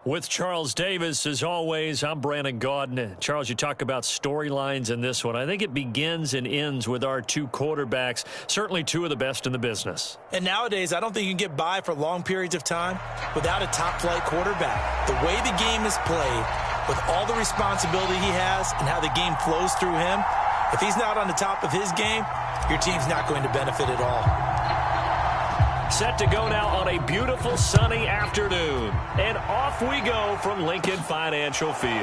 With Charles Davis, as always, I'm Brandon Gaudin. Charles, you talk about storylines in this one. I think it begins and ends with our two quarterbacks, certainly two of the best in the business. And nowadays, I don't think you can get by for long periods of time without a top-flight quarterback. The way the game is played, with all the responsibility he has and how the game flows through him, if he's not on the top of his game, your team's not going to benefit at all. Set to go now on a beautiful sunny afternoon. And off we go from Lincoln Financial Field.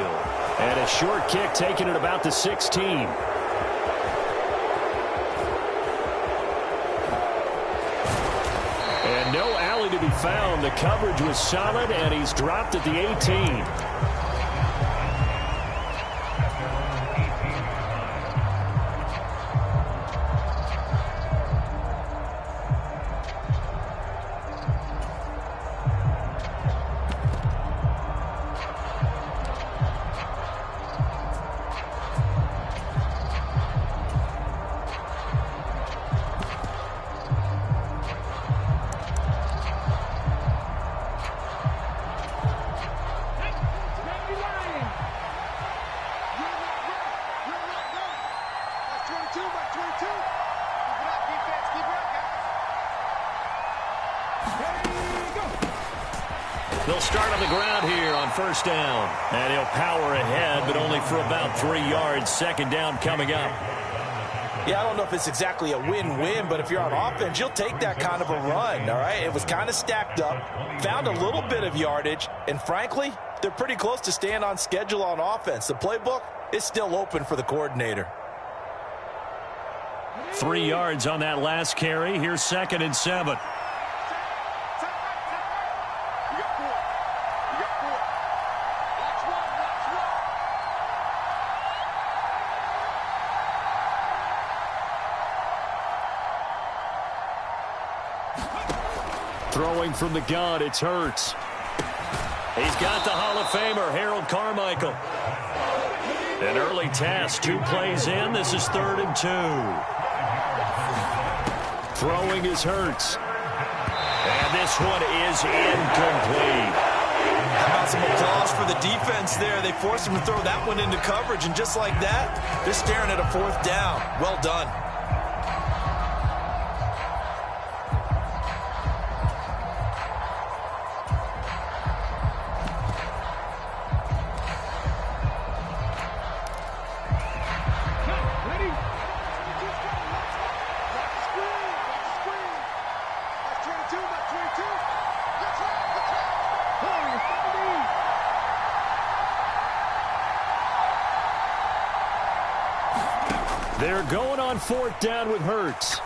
And a short kick taken at about the 16. And no alley to be found. The coverage was solid, and he's dropped at the 18. They'll start on the ground here on first down. And he'll power ahead, but only for about 3 yards. Second down coming up. Yeah, I don't know if it's exactly a win-win, but if you're on offense, you'll take that kind of a run, all right? It was kind of stacked up, found a little bit of yardage, and frankly, they're pretty close to staying on schedule on offense. The playbook is still open for the coordinator. 3 yards on that last carry. Here's 2nd and 7. Throwing from the gun, it's Hurts. He's got the Hall of Famer, Harold Carmichael. An early task, 2 plays in. This is 3rd and 2. Throwing is Hurts. And this one is incomplete. How about some applause for the defense there? They forced him to throw that one into coverage, and just like that, they're staring at a 4th down. Well done. They're going on 4th down with Hurts.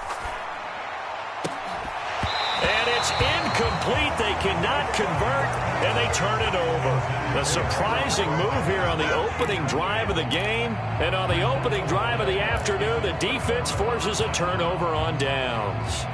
And it's incomplete. They cannot convert, and they turn it over. A surprising move here on the opening drive of the game. And on the opening drive of the afternoon, the defense forces a turnover on downs.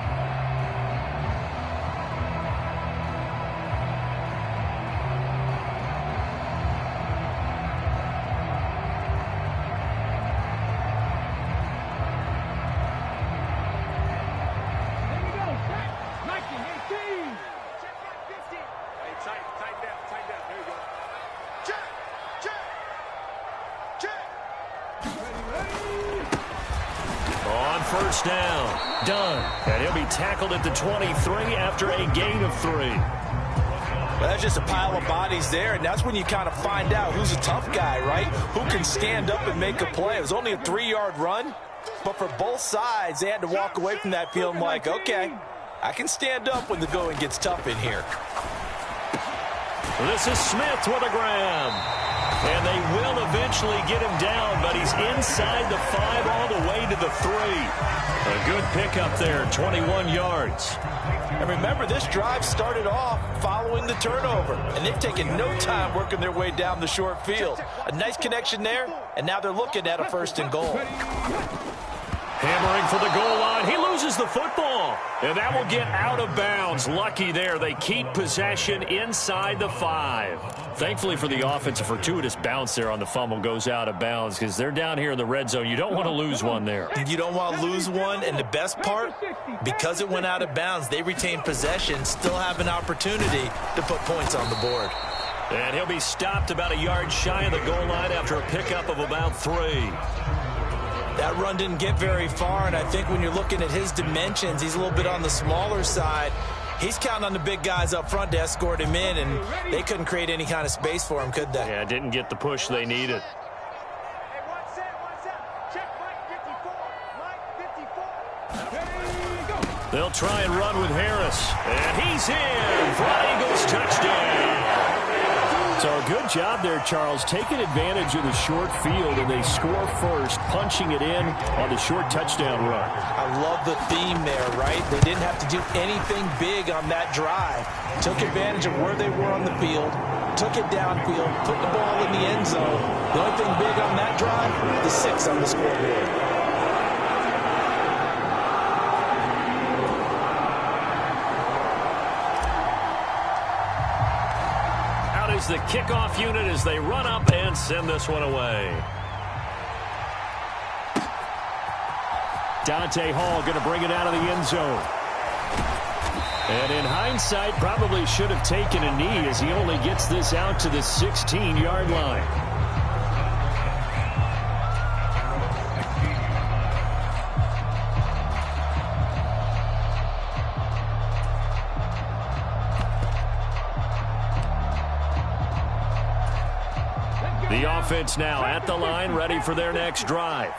First down, done. And he'll be tackled at the 23 after a gain of 3. Well, that's just a pile of bodies there, and that's when you kind of find out who's a tough guy, right? Who can stand up and make a play. It was only a 3-yard run, but for both sides, they had to walk away from that feeling like, okay, I can stand up when the going gets tough in here. This is Smith with a grab. And they will eventually get him down, but he's inside the 5 all the way to the 3. A good pickup there, 21 yards. And remember, this drive started off following the turnover, and they've taken no time working their way down the short field. A nice connection there, and now they're looking at a 1st and goal. Hammering for the goal line. He loses the football. And that will get out of bounds. Lucky there. They keep possession inside the 5. Thankfully for the offense, a fortuitous bounce there on the fumble goes out of bounds because they're down here in the red zone. You don't want to lose one there. You don't want to lose one. And the best part, because it went out of bounds, they retain possession, still have an opportunity to put points on the board. And he'll be stopped about a yard shy of the goal line after a pickup of about 3. That run didn't get very far, and I think when you're looking at his dimensions, he's a little bit on the smaller side. He's counting on the big guys up front to escort him in, and they couldn't create any kind of space for him, could they? Yeah, didn't get the push they needed. They'll try and run with Harris. And he's in for an Eagles touchdown. So a good job there, Charles, taking advantage of the short field, and they score first, punching it in on the short touchdown run. I love the theme there, right? They didn't have to do anything big on that drive. Took advantage of where they were on the field, took it downfield, put the ball in the end zone. The only thing big on that drive, the 6 on the scoreboard. Is the kickoff unit as they run up and send this one away. Dante Hall going to bring it out of the end zone. And in hindsight, probably should have taken a knee as he only gets this out to the 16-yard line. The offense now at the line, ready for their next drive.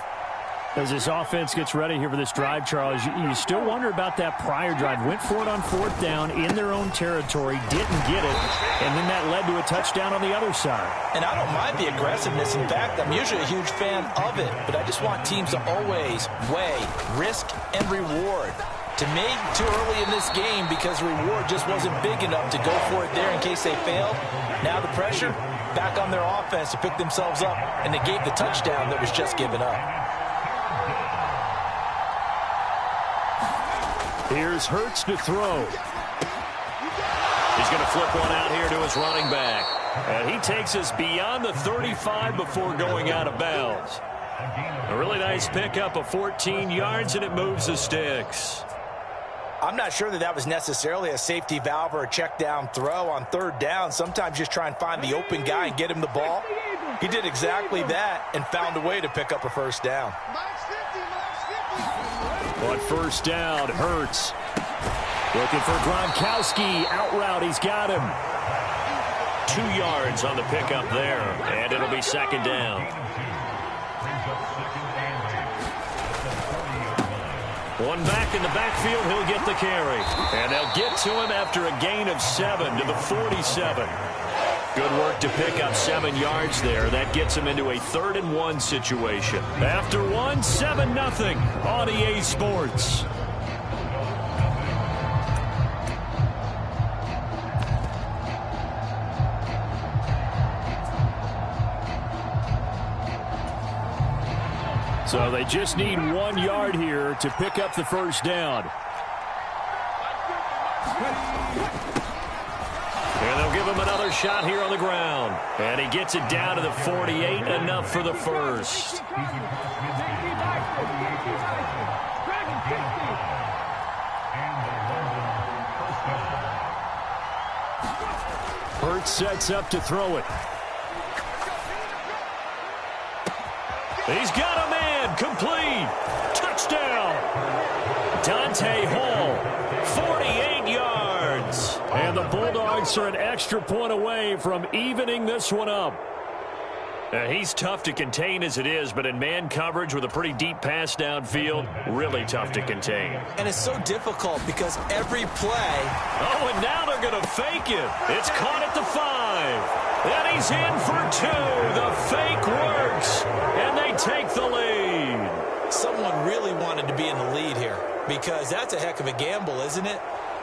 As this offense gets ready here for this drive, Charles, you still wonder about that prior drive. Went for it on 4th down in their own territory, didn't get it, and then that led to a touchdown on the other side. And I don't mind the aggressiveness. In fact, I'm usually a huge fan of it, but I just want teams to always weigh risk and reward. To me, too early in this game because the reward just wasn't big enough to go for it there in case they failed. Now the pressure back on their offense to pick themselves up, and they gave the touchdown that was just given up. Here's Hurts to throw. He's going to flip one out here to his running back. And he takes us beyond the 35 before going out of bounds. A really nice pickup of 14 yards, and it moves the sticks. I'm not sure that was necessarily a safety valve or a check down throw on 3rd down. Sometimes just try and find the open guy and get him the ball. He did exactly that and found a way to pick up a 1st down. On 1st down, Hurts looking for Gronkowski. Out route, he's got him. 2 yards on the pickup there, and it'll be 2nd down. One back in the backfield, he'll get the carry. And they'll get to him after a gain of 7 to the 47. Good work to pick up 7 yards there. That gets him into a 3rd and 1 situation. After 1, 7-0 on EA Sports. So they just need 1 yard here to pick up the 1st down. And they'll give him another shot here on the ground. And he gets it down to the 48, enough for the 1st. Hurts sets up to throw it. He's got a man, complete. Touchdown. Dante Hall, 48 yards. And the Bulldogs are an extra point away from evening this one up. He's tough to contain as it is, but in man coverage with a pretty deep pass downfield, really tough to contain. And it's so difficult because every play... Oh, and now they're going to fake it. It's caught at the 5. And he's in for 2. The fake works. And they take the lead. Someone really wanted to be in the lead here because that's a heck of a gamble, isn't it?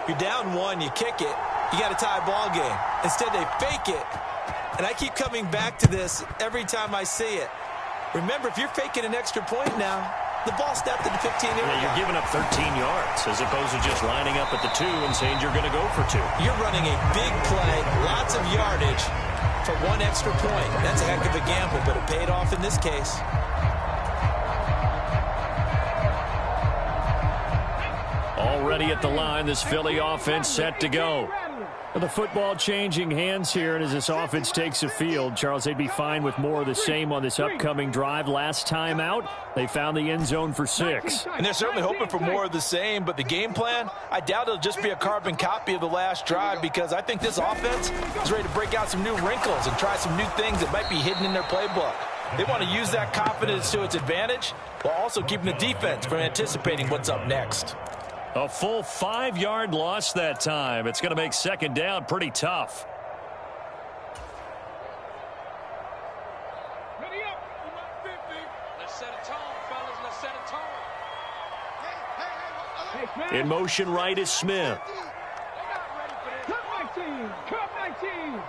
You're down 1, you kick it, you got a tie ball game. Instead, they fake it. And I keep coming back to this every time I see it. Remember, if you're faking an extra point now, the ball snapped at the 15-yard line. You're giving up 13 yards as opposed to just lining up at the 2 and saying you're going to go for 2. You're running a big play, lots of yardage for 1 extra point. That's a heck of a gamble, but it paid off in this case. Already at the line, this Philly offense set to go. The football changing hands here, and as this offense takes the field, Charles, they'd be fine with more of the same on this upcoming drive. Last time out, they found the end zone for 6. And they're certainly hoping for more of the same, but the game plan, I doubt it'll just be a carbon copy of the last drive, because I think this offense is ready to break out some new wrinkles and try some new things that might be hidden in their playbook. They want to use that confidence to its advantage while also keeping the defense from anticipating what's up next. A full 5-yard loss that time. It's going to make second down pretty tough. Ready up. Let's set a tone, fellas. Let's set a tone. In motion right is Smith. Cut my team.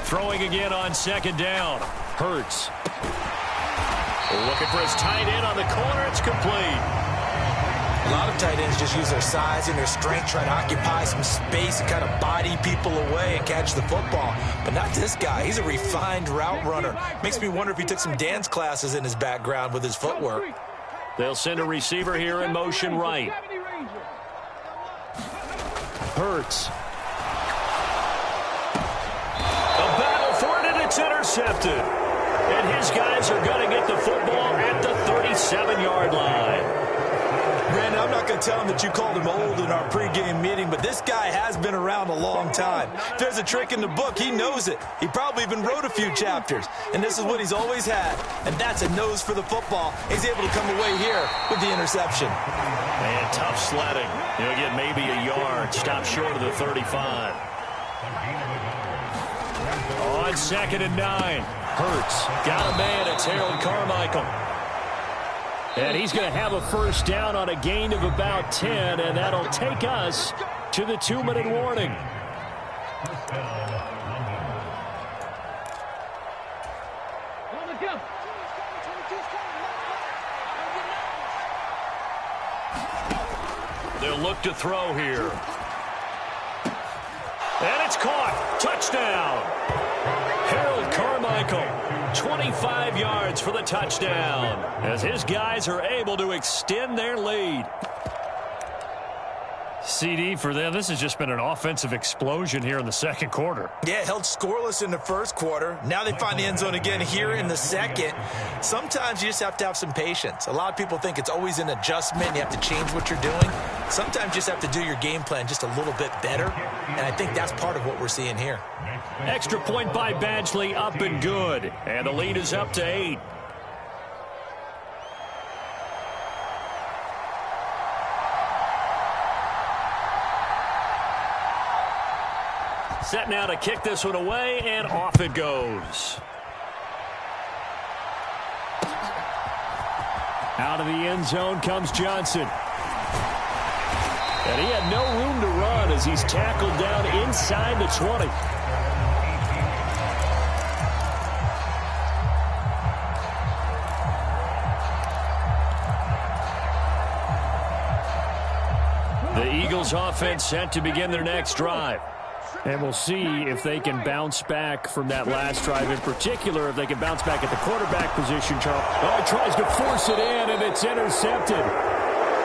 Throwing again on second down. Hurts. Looking for his tight end on the corner. It's complete. A lot of tight ends just use their size and their strength, try to occupy some space and kind of body people away and catch the football. But not this guy. He's a refined route runner. Makes me wonder if he took some dance classes in his background with his footwork. They'll send a receiver here in motion right. Hurts. A battle for it, and it's intercepted. And his guys are going to get the football at the 37-yard line. Brandon, I'm not going to tell him that you called him old in our pregame meeting, but this guy has been around a long time. If there's a trick in the book, he knows it. He probably even wrote a few chapters, and this is what he's always had, and that's a nose for the football. He's able to come away here with the interception. And tough sledding. He'll get maybe a yard. Stop short of the 35. On 2nd and 9. Hurts. Got a man. It's Harold Carmichael. And he's going to have a first down on a gain of about 10, and that'll take us to the 2-minute warning. They'll look to throw here. And it's caught. Touchdown. Harold Carmichael, 25 yards for the touchdown, as his guys are able to extend their lead. CD for them, this has just been an offensive explosion here in the second quarter. Yeah, held scoreless in the first quarter. Now they find the end zone again here in the second. Sometimes you just have to have some patience. A lot of people think it's always an adjustment. You have to change what you're doing. Sometimes you just have to do your game plan just a little bit better, and I think that's part of what we're seeing here. Extra point by Badgley, up and good. And the lead is up to 8. Set now to kick this one away, and off it goes. Out of the end zone comes Johnson. And he had no room to run as he's tackled down inside the 20. The Eagles offense set to begin their next drive. And we'll see if they can bounce back from that last drive. In particular, if they can bounce back at the quarterback position, Charles. Oh, he tries to force it in, and it's intercepted.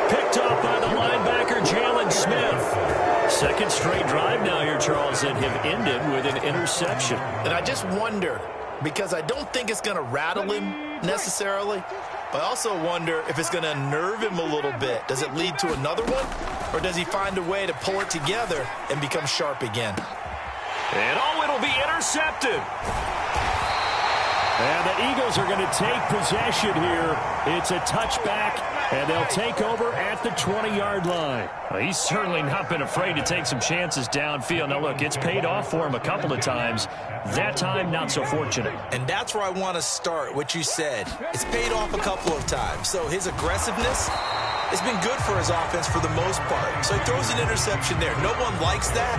Picked up by the linebacker, Jalen Smith. Second straight drive now here, Charles, that have ended with an interception. And I just wonder, because I don't think it's going to rattle him necessarily, but I also wonder if it's going to unnerve him a little bit. Does it lead to another one? Or does he find a way to pull it together and become sharp again? And oh, it'll be intercepted. And the Eagles are going to take possession here. It's a touchback, and they'll take over at the 20-yard line. Well, he's certainly not been afraid to take some chances downfield. Now, look, it's paid off for him a couple of times. That time, not so fortunate. And that's where I want to start, what you said. It's paid off a couple of times. So his aggressiveness has been good for his offense for the most part. So he throws an interception there. No one likes that,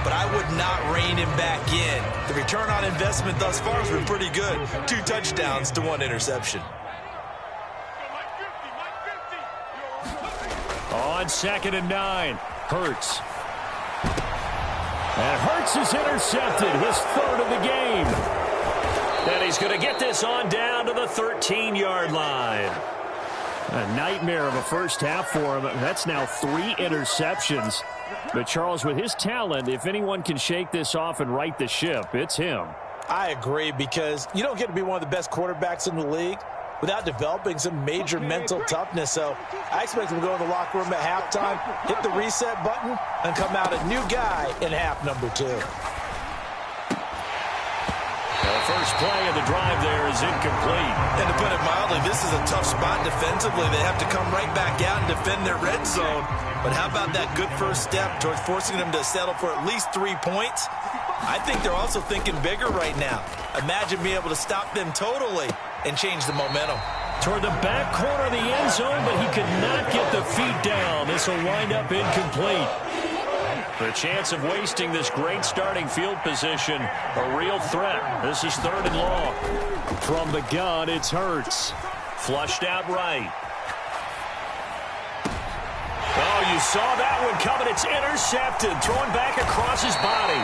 but I would not rein him back in. The return on investment thus far has been pretty good. 2 touchdowns to 1 interception. On 2nd and 9, Hurts. And Hurts is intercepted, his 3rd of the game. And he's going to get this on down to the 13-yard line. A nightmare of a first half for him. That's now 3 interceptions. But Charles, with his talent, if anyone can shake this off and right the ship, it's him. I agree, because you don't get to be one of the best quarterbacks in the league without developing some major mental toughness. So I expect him to go in the locker room at halftime, hit the reset button, and come out a new guy in half number 2. The first play of the drive there is incomplete. And to put it mildly, this is a tough spot defensively. They have to come right back out and defend their red zone. But how about that good first step towards forcing them to settle for at least 3 points? I think they're also thinking bigger right now. Imagine being able to stop them totally and change the momentum. Toward the back corner of the end zone, but he could not get the feet down. This will wind up incomplete. The chance of wasting this great starting field position, a real threat. This is 3rd and long. From the gun, it's Hurts. Flushed out right. Oh, you saw that one coming. It's intercepted. Thrown back across his body.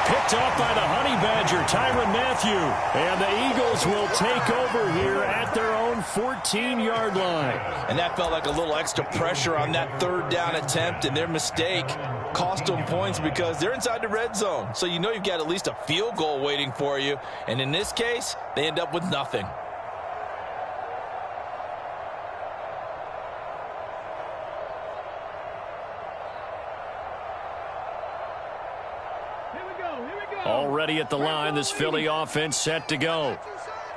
Picked off by the Honey Badger, Tyrann Mathieu. And the Eagles will take over here at their own 14-yard line. And that felt like a little extra pressure on that 3rd down attempt, and their mistake cost them points because they're inside the red zone. So you know you've got at least a field goal waiting for you. And in this case, they end up with nothing. Already at the line, this Philly offense set to go.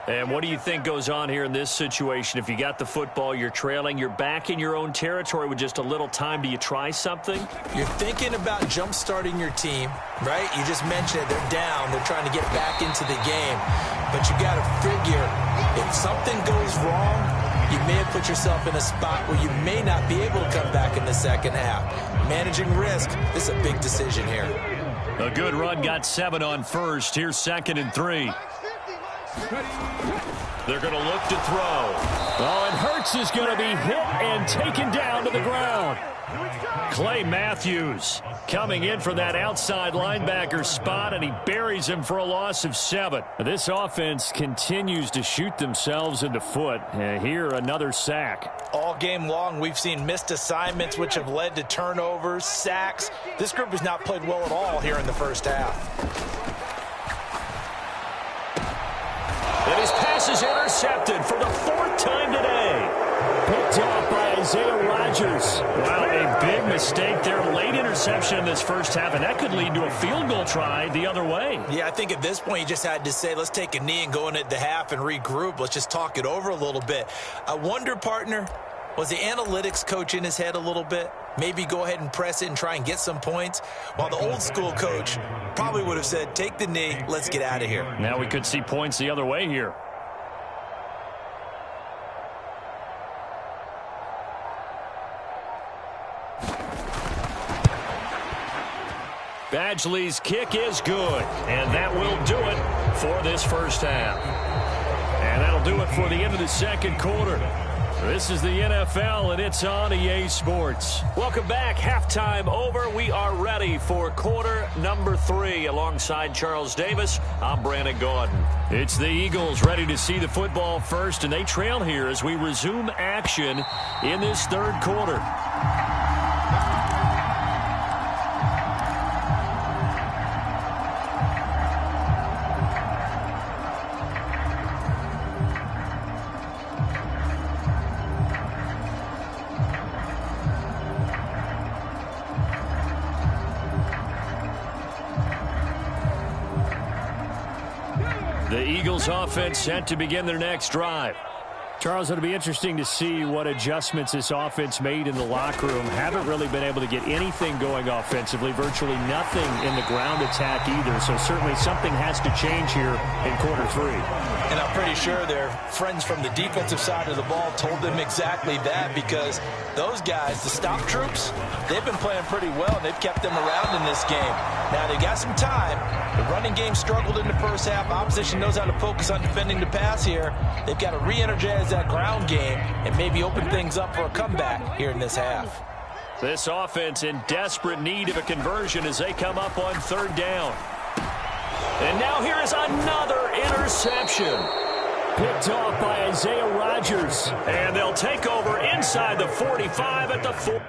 And what do you think goes on here in this situation? If you got the football, you're trailing, you're back in your own territory with just a little time. Do you try something? You're thinking about jump-starting your team, right? You just mentioned it. They're down. They're trying to get back into the game. But you got to figure, if something goes wrong, you may have put yourself in a spot where you may not be able to come back in the second half. Managing risk, this is a big decision here. A good run, got 7 on first. Here's 2nd and 3. They're going to look to throw. Oh, and Hurts is going to be hit and taken down to the ground. Clay Matthews coming in for that outside linebacker spot, and he buries him for a loss of 7. This offense continues to shoot themselves in the foot. Here, another sack. All game long, we've seen missed assignments, which have led to turnovers, sacks. This group has not played well at all here in the first half. And his pass is intercepted for the 4th time today. Picked off by Isaiah Rodgers. Wow, a big mistake there. Late interception in this first half, and that could lead to a field goal try the other way. Yeah, I think at this point you just had to say, let's take a knee and go into the half and regroup. Let's just talk it over a little bit. I wonder, partner, was the analytics coach in his head a little bit? Maybe go ahead and press it and try and get some points? While the old school coach probably would have said, take the knee, let's get out of here. Now we could see points the other way here. Badgley's kick is good, and that will do it for this first half. And that'll do it for the end of the second quarter. This is the NFL, and it's on EA Sports. Welcome back. Halftime over. We are ready for quarter number 3. Alongside Charles Davis, I'm Brandon Gordon. It's the Eagles ready to see the football first, and they trail here as we resume action in this third quarter. The Eagles offense set to begin their next drive. Charles, it'll be interesting to see what adjustments this offense made in the locker room. Haven't really been able to get anything going offensively, virtually nothing in the ground attack either. So certainly something has to change here in quarter 3. And I'm pretty sure their friends from the defensive side of the ball told them exactly that, because those guys, the stop troops, they've been playing pretty well. They've kept them around in this game. Now, they got some time. The running game struggled in the first half. Opposition knows how to focus on defending the pass here. They've got to re-energize that ground game and maybe open things up for a comeback here in this half. This offense in desperate need of a conversion as they come up on third down. And now here is another interception. Picked off by Isaiah Rodgers. And they'll take over inside the 45 at the 4.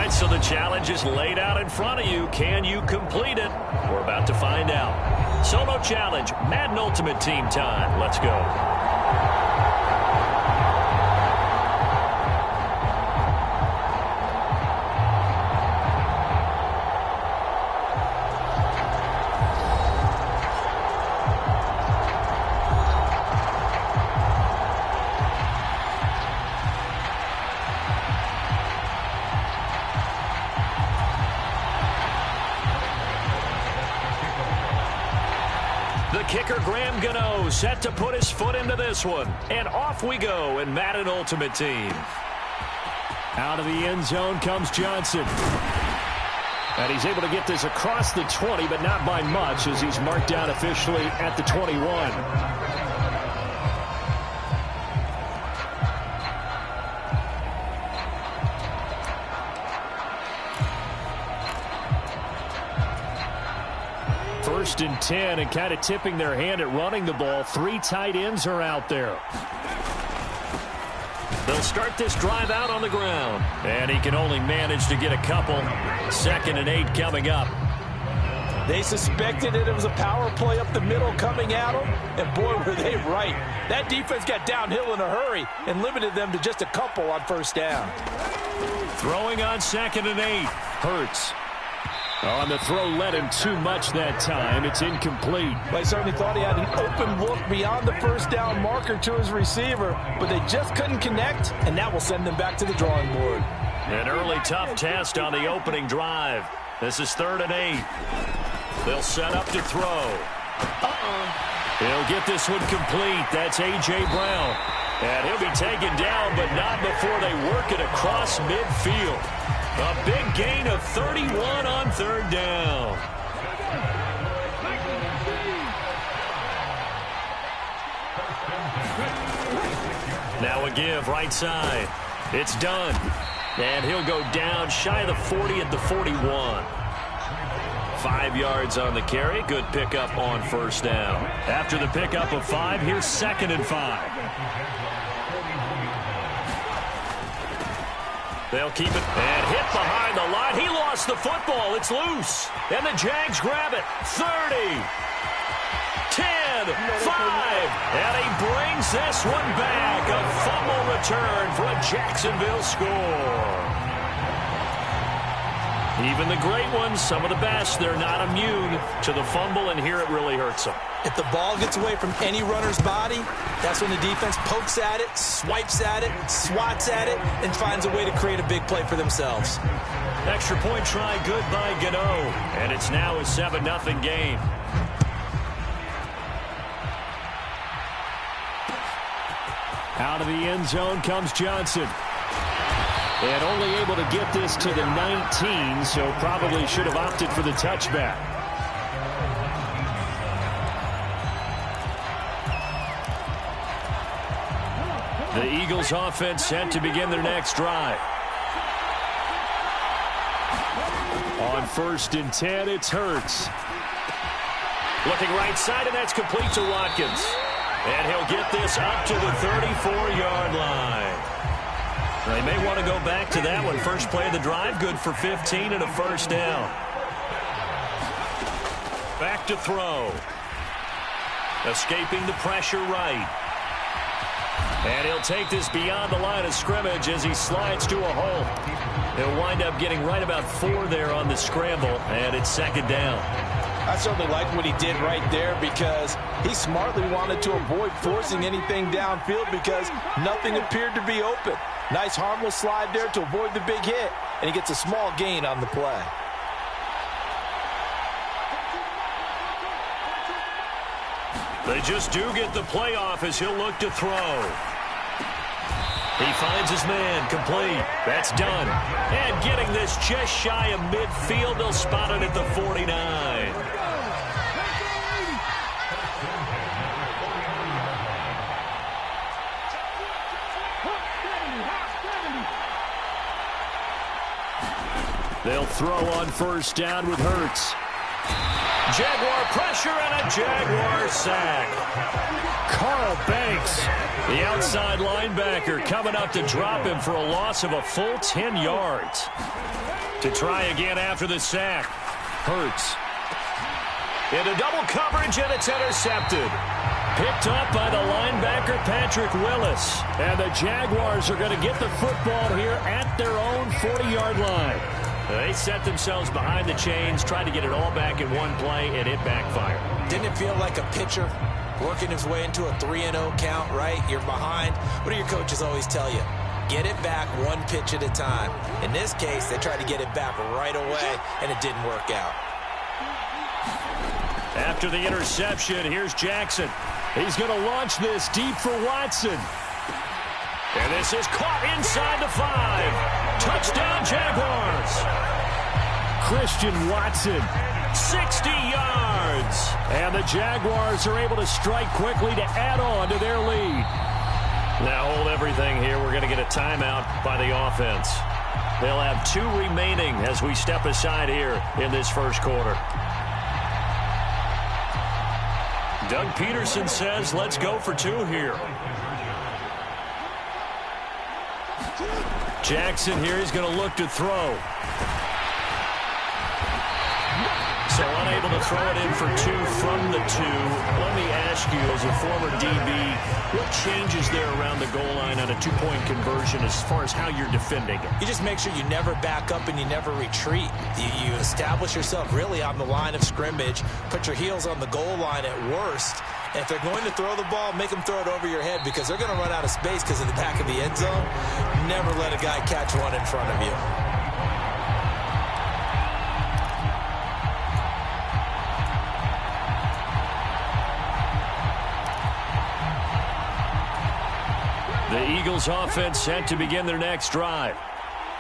right, so the challenge is laid out in front of you. Can you complete it? We're about to find out. Solo challenge, Madden Ultimate Team time. Let's go. Kicker Graham Gano set to put his foot into this one. And off we go in Madden Ultimate Team. Out of the end zone comes Johnson. And he's able to get this across the 20, but not by much as he's marked down officially at the 21. First and 10, and kind of tipping their hand at running the ball. 3 tight ends are out there. They'll start this drive out on the ground. And he can only manage to get a couple. 2nd and 8 coming up. They suspected it was a power play up the middle coming at them, and boy, were they right. That defense got downhill in a hurry and limited them to just a couple on first down. Throwing on 2nd and 8. Hurts. On the throw led him too much that time. It's incomplete. I certainly thought he had an open look beyond the first down marker to his receiver, but they just couldn't connect, and that will send them back to the drawing board. An early tough test on the opening drive. This is 3rd and 8. They'll set up to throw. He'll get this one complete. That's A.J. Brown. And he'll be taken down, but not before they work it across midfield. A big gain of 31 on 3rd down. Now a give right side. It's done. And he'll go down shy of the 40 at the 41. 5 yards on the carry. Good pickup on first down. After the pickup of 5, here's 2nd and 5. They'll keep it and hit behind the line. He lost the football. It's loose. And the Jags grab it. 30, 10, 5. And he brings this one back. A fumble return for a Jacksonville score. Even the great ones, some of the best, they're not immune to the fumble, and here it really hurts them. If the ball gets away from any runner's body, that's when the defense pokes at it, swipes at it, swats at it, and finds a way to create a big play for themselves. Extra point try good by Gano, and it's now a 7-0 game. Out of the end zone comes Johnson. And only able to get this to the 19, so probably should have opted for the touchback. The Eagles offense set to begin their next drive. On 1st and 10, it's Hurts. Looking right side, and that's complete to Watkins. And he'll get this up to the 34-yard line. They may want to go back to that one. First play of the drive, good for 15 and a first down. Back to throw. Escaping the pressure right. And he'll take this beyond the line of scrimmage as he slides to a hole. He'll wind up getting right about 4 there on the scramble, and it's 2nd down. I certainly like what he did right there because he smartly wanted to avoid forcing anything downfield because nothing appeared to be open. Nice harmless slide there to avoid the big hit, and he gets a small gain on the play. They just do get the play off as he'll look to throw. He finds his man, complete. That's done. And getting this just shy of midfield, they'll spot it at the 49. They'll throw on first down with Hurts. Jaguar pressure and a Jaguar sack. Carl Banks, the outside linebacker, coming up to drop him for a loss of a full 10 yards. To try again after the sack. Hurts. Into double coverage, and it's intercepted. Picked up by the linebacker, Patrick Willis. And the Jaguars are going to get the football here at their own 40-yard line. They set themselves behind the chains, tried to get it all back in one play, and it backfired. Didn't it feel like a pitcher working his way into a 3-0 count, right? You're behind. What do your coaches always tell you? Get it back one pitch at a time. In this case, they tried to get it back right away, and it didn't work out. After the interception, here's Jackson. He's going to launch this deep for Watson. And this is caught inside the 5. Touchdown, Jaguars. Christian Watson, 60 yards. And the Jaguars are able to strike quickly to add on to their lead. Now hold everything here. We're going to get a timeout by the offense. They'll have 2 remaining as we step aside here in this first quarter. Doug Peterson says, let's go for 2 here. Jackson here is going to look to throw. So unable to throw it in for 2 from the 2. Let me ask you, as a former DB, what changes there around the goal line on a 2-point conversion as far as how you're defending it? You just make sure you never back up and you never retreat. You establish yourself really on the line of scrimmage, put your heels on the goal line at worst. And if they're going to throw the ball, make them throw it over your head because they're going to run out of space because of the back of the end zone. Never let a guy catch one in front of you. The Eagles offense set to begin their next drive.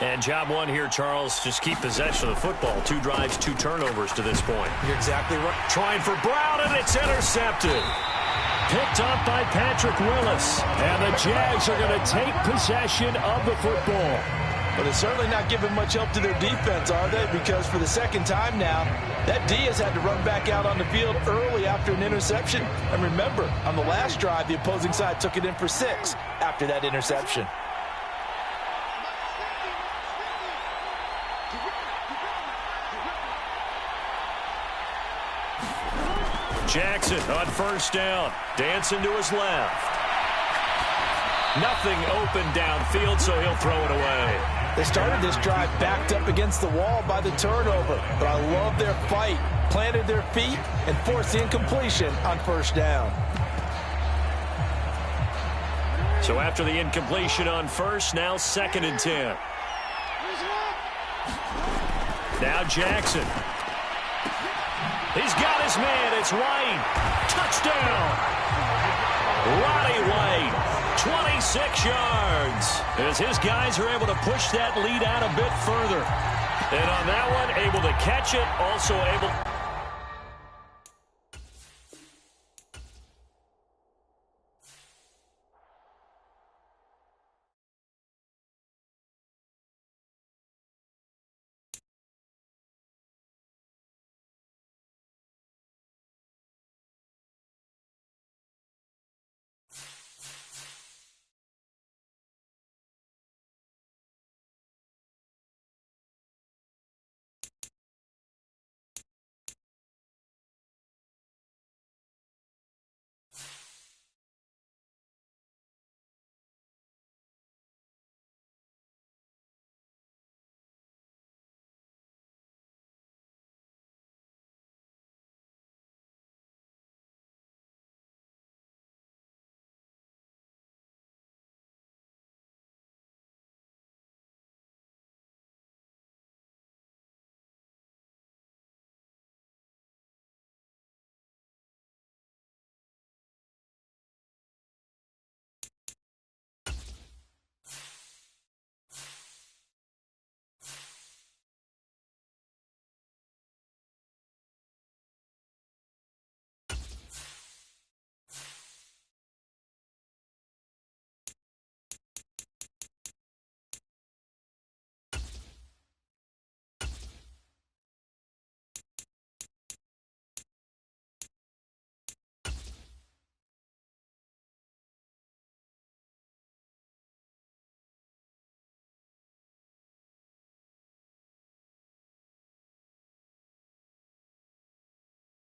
And job one here, Charles, just keep possession of the football. 2 drives, 2 turnovers to this point. You're exactly right. Trying for Brown, and it's intercepted. Picked up by Patrick Willis. And the Jags are going to take possession of the football. Well, they're certainly not giving much help to their defense, are they? Because for the second time now, that D has had to run back out on the field early after an interception. And remember, on the last drive, the opposing side took it in for 6 after that interception. Jackson on first down. Dancing to his left. Nothing open downfield, so he'll throw it away. They started this drive backed up against the wall by the turnover, but I love their fight. Planted their feet and forced the incompletion on first down. So after the incompletion on first, now 2nd and 10. Now Jackson. He's got his man. It's White. Touchdown. Roddy White, 26 yards. As his guys are able to push that lead out a bit further. And on that one, able to catch it, also able